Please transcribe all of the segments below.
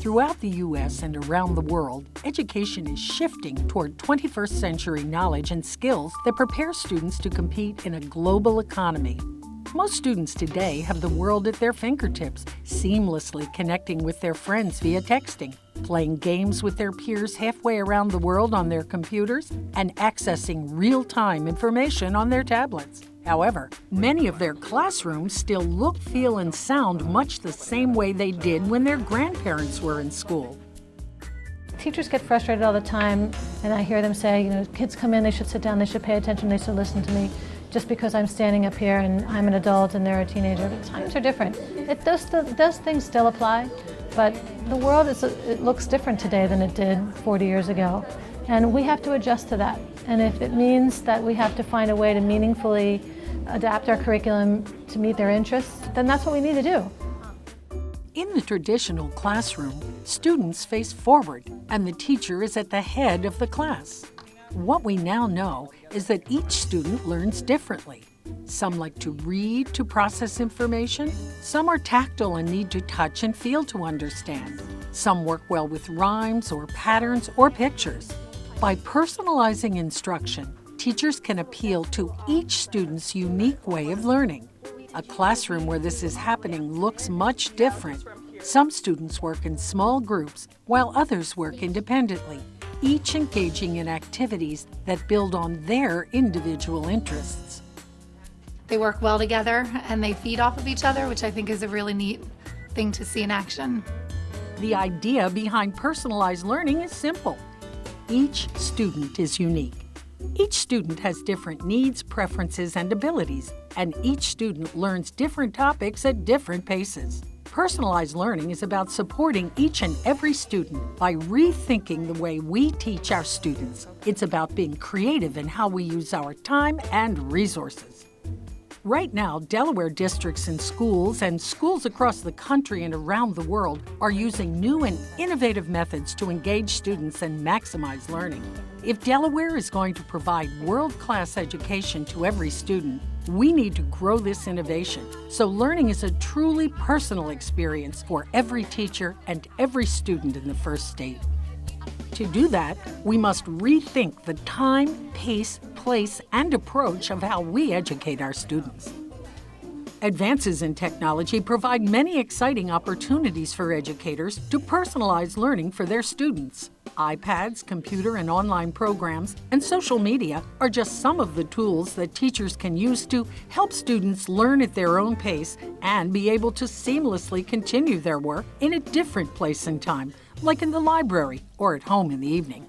Throughout the U.S. and around the world, education is shifting toward 21st century knowledge and skills that prepare students to compete in a global economy. Most students today have the world at their fingertips, seamlessly connecting with their friends via texting, playing games with their peers halfway around the world on their computers, and accessing real-time information on their tablets. However, many of their classrooms still look, feel, and sound much the same way they did when their grandparents were in school. Teachers get frustrated all the time, and I hear them say, kids come in, they should sit down, they should pay attention, they should listen to me. Just because I'm standing up here and I'm an adult and they're a teenager, the times are different. Those things still apply, but the world it looks different today than it did 40 years ago. And we have to adjust to that. And if it means that we have to find a way to meaningfully adapt our curriculum to meet their interests, then that's what we need to do. In the traditional classroom, students face forward, and the teacher is at the head of the class. What we now know is that each student learns differently. Some like to read to process information. Some are tactile and need to touch and feel to understand. Some work well with rhymes or patterns or pictures. By personalizing instruction, teachers can appeal to each student's unique way of learning. A classroom where this is happening looks much different. Some students work in small groups while others work independently, each engaging in activities that build on their individual interests. They work well together and they feed off of each other, which I think is a really neat thing to see in action. The idea behind personalized learning is simple. Each student is unique. Each student has different needs, preferences, and abilities, and each student learns different topics at different paces. Personalized learning is about supporting each and every student by rethinking the way we teach our students. It's about being creative in how we use our time and resources. Right now, Delaware districts and schools across the country and around the world are using new and innovative methods to engage students and maximize learning. If Delaware is going to provide world-class education to every student, we need to grow this innovation so learning is a truly personal experience for every teacher and every student in the First State. To do that, we must rethink the time, pace, place, and approach of how we educate our students. Advances in technology provide many exciting opportunities for educators to personalize learning for their students. iPads, computer and online programs, and social media are just some of the tools that teachers can use to help students learn at their own pace and be able to seamlessly continue their work in a different place and time, like in the library or at home in the evening.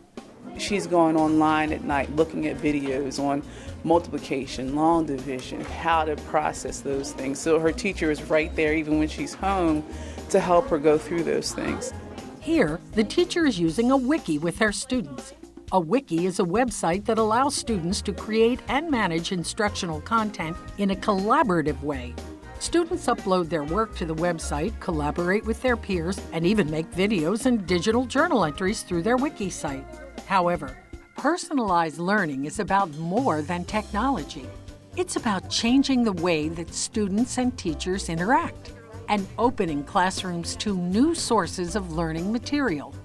She's going online at night looking at videos on multiplication, long division, how to process those things. So her teacher is right there even when she's home to help her go through those things. Here, the teacher is using a wiki with her students. A wiki is a website that allows students to create and manage instructional content in a collaborative way. Students upload their work to the website, collaborate with their peers, and even make videos and digital journal entries through their wiki site. However, personalized learning is about more than technology. It's about changing the way that students and teachers interact and opening classrooms to new sources of learning material.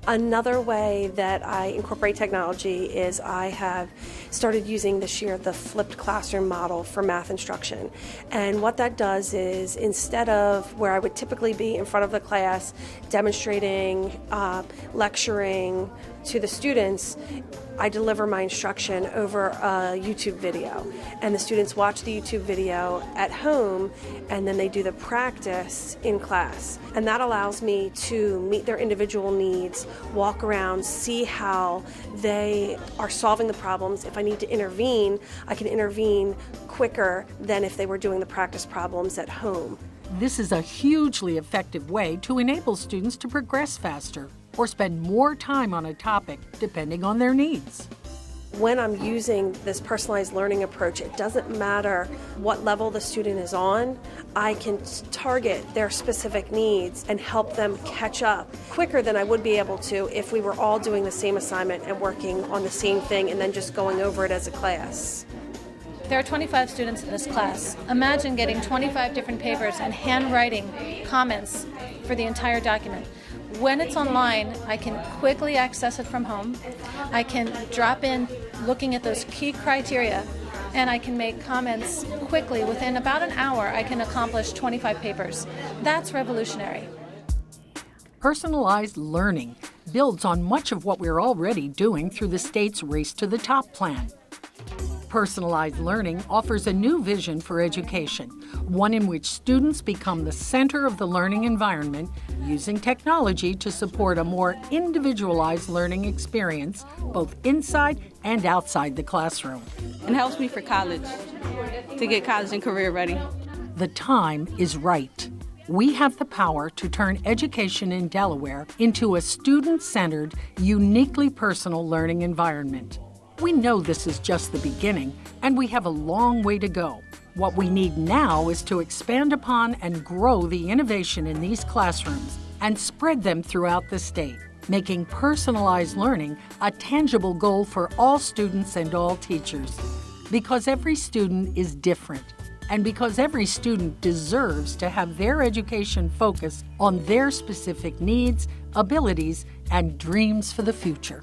Another way that I incorporate technology is I have started using this year the flipped classroom model for math instruction. And what that does is, instead of where I would typically be in front of the class demonstrating, lecturing to the students, I deliver my instruction over a YouTube video. And the students watch the YouTube video at home, and then they do the practice in class. And that allows me to meet their individual needs, walk around, see how they are solving the problems. If I need to intervene, I can intervene quicker than if they were doing the practice problems at home. This is a hugely effective way to enable students to progress faster or spend more time on a topic depending on their needs. When I'm using this personalized learning approach, it doesn't matter what level the student is on. I can target their specific needs and help them catch up quicker than I would be able to if we were all doing the same assignment and working on the same thing and then just going over it as a class. There are 25 students in this class. Imagine getting 25 different papers and handwriting comments for the entire document. When it's online, I can quickly access it from home. I can drop in looking at those key criteria, and I can make comments quickly. Within about an hour, I can accomplish 25 papers. That's revolutionary. Personalized learning builds on much of what we're already doing through the state's Race to the Top plan. Personalized learning offers a new vision for education, one in which students become the center of the learning environment, using technology to support a more individualized learning experience, both inside and outside the classroom. It helps me for college, to get college and career ready. The time is right. We have the power to turn education in Delaware into a student-centered, uniquely personal learning environment. We know this is just the beginning, and we have a long way to go. What we need now is to expand upon and grow the innovation in these classrooms and spread them throughout the state, making personalized learning a tangible goal for all students and all teachers. Because every student is different, and because every student deserves to have their education focused on their specific needs, abilities, and dreams for the future.